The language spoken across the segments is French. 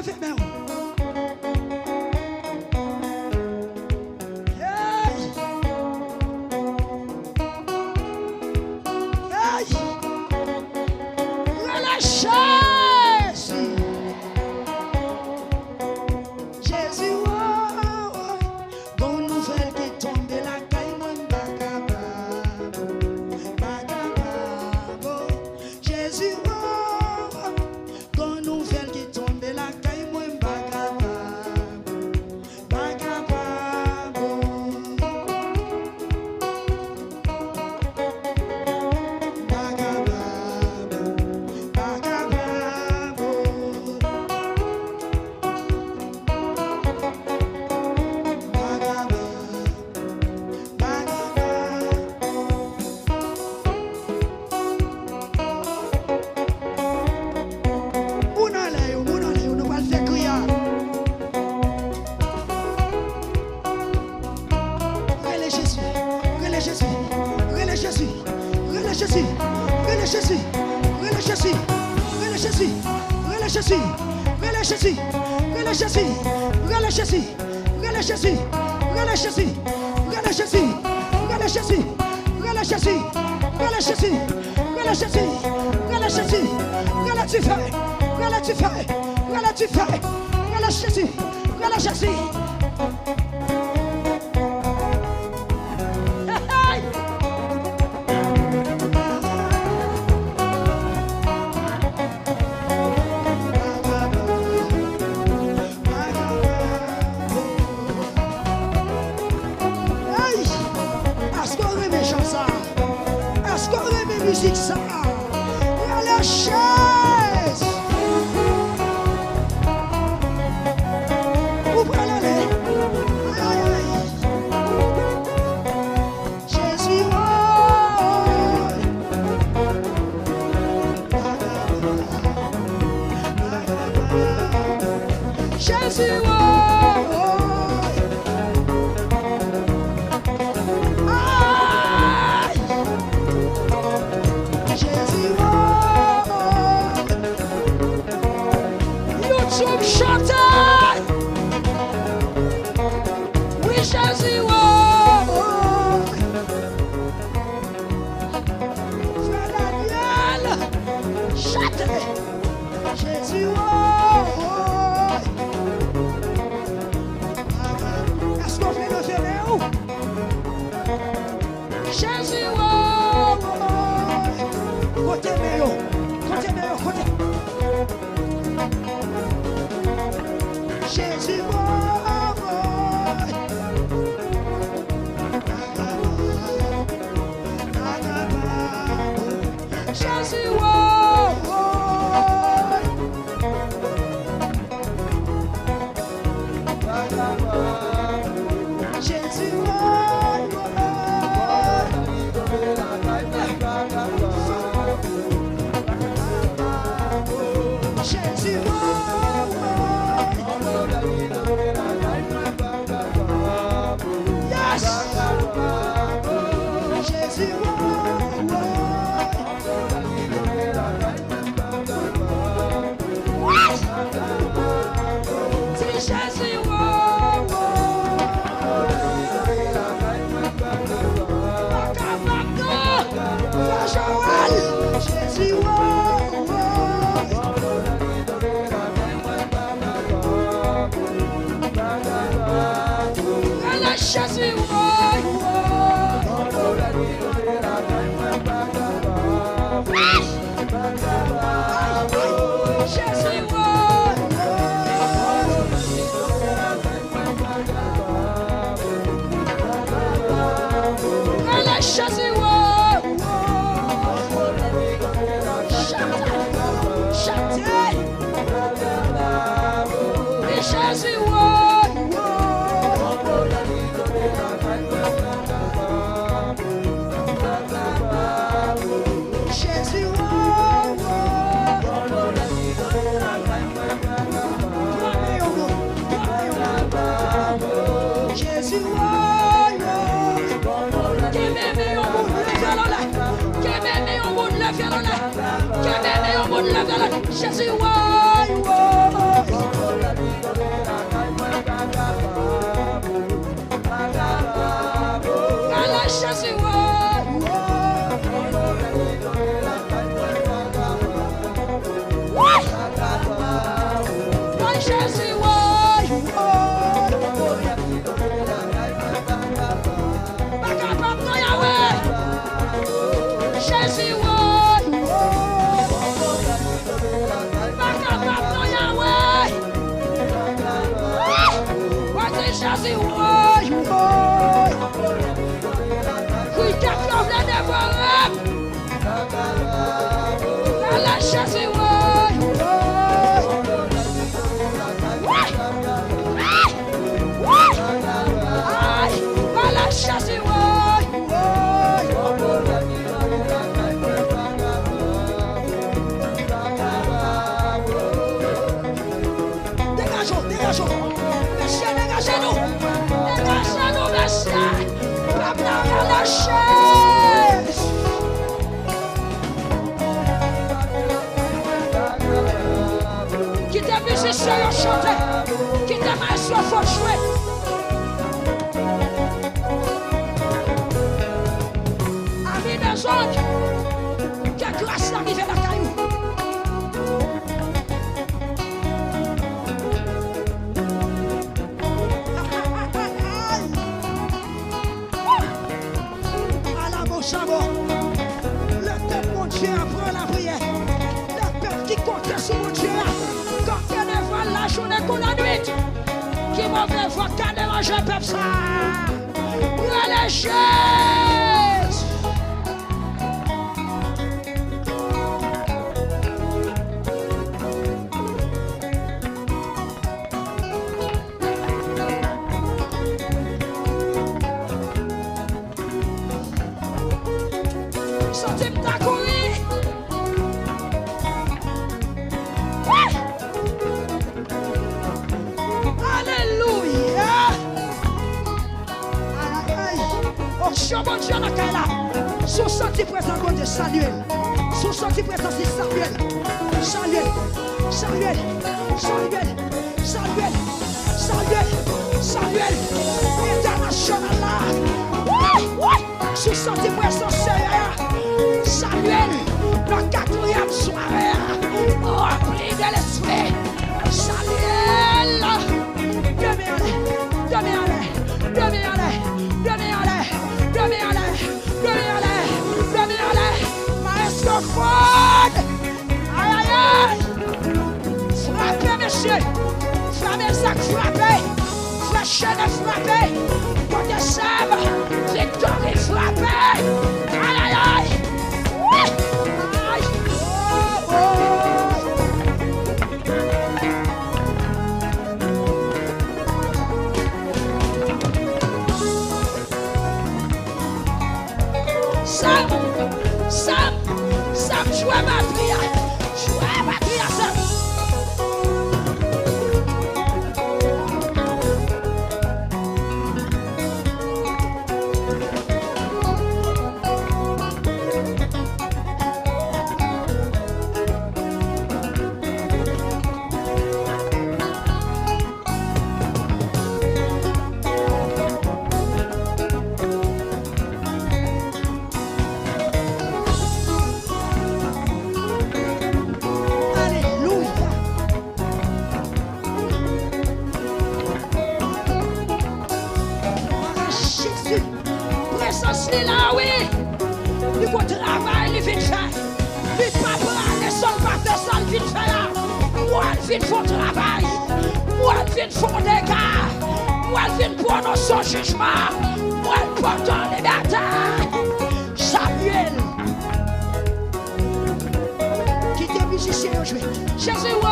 levez main. Jésus, Jésus, oui, quelqu'un vient de voir. La Jésus, qui t'a musicien chanter, qui t'a maestro faut jouer. Amis des anges, quelle grâce d'arriver à la caillou. Le peuple, mon Dieu, apprend la prière. Le peuple qui compte sur mon Dieu, quand il ne voit la journée qu'on la nuit, qui mauvais voit qu'à déranger le peuple ça. Relâchez! Bon Dieu, la caille sous senti présent de Samuel, sous senti présent de Samuel, Samuel, Samuel, Samuel, Samuel, Samuel, Samuel, international là, sous senti présent Samuel, la quatrième soirée, rempli de l'esprit, Samuel, Maestro Ford! Aïe aïe aïe! Frappez, monsieur! Frappez, sac frappez! Flèche frappez! Côté Seb! Victory frappez! Aïe aïe aïe! Aïe! Oh, oh. Sam, jouez ma prière, Sam. Là, oui, il faut travailler, il vient faire. Il pas prendre son papier, ça il vient faire. Moi, il vient faire travail. Moi, il vient faire des dégâts. Moi, il vient prendre son jugement. Moi, il porte en liberté. Samuel, qui était musicien aujourd'hui. Jésus, wow,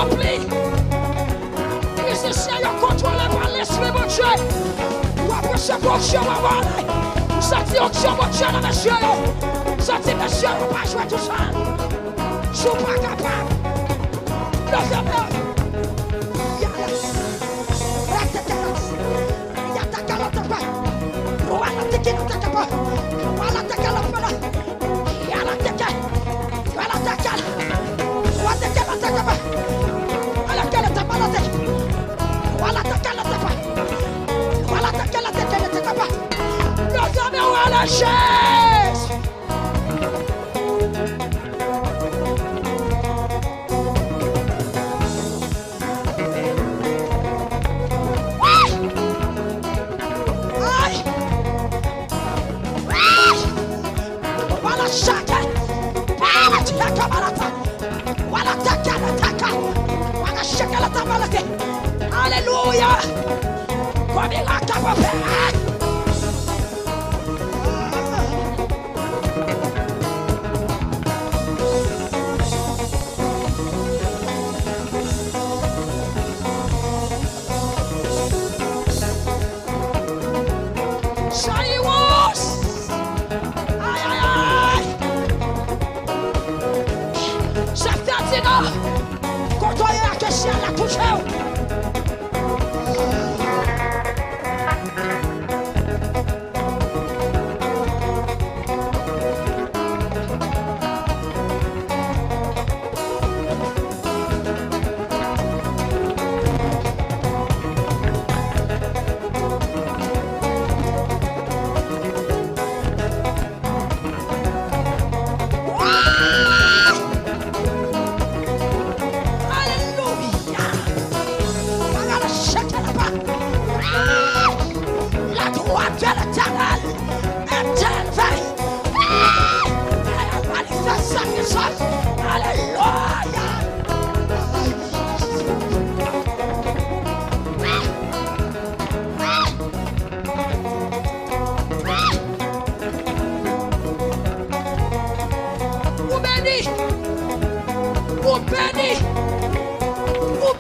rempli. Musiciens, ils contrôlés par l'esprit, mon Dieu. Ou après ce fonction, mon Dieu. Vous sentez onction, mon Dieu, dans monsieur. Vous sentez, monsieur, on va pas jouer tout seul. Je suis pas capable. Le fermeur. La chaise. Voilà chacun. Voilà chacun. Voilà chacun. Voilà chacun la tabalate. Alléluia. Comme il a capable.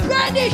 Penny.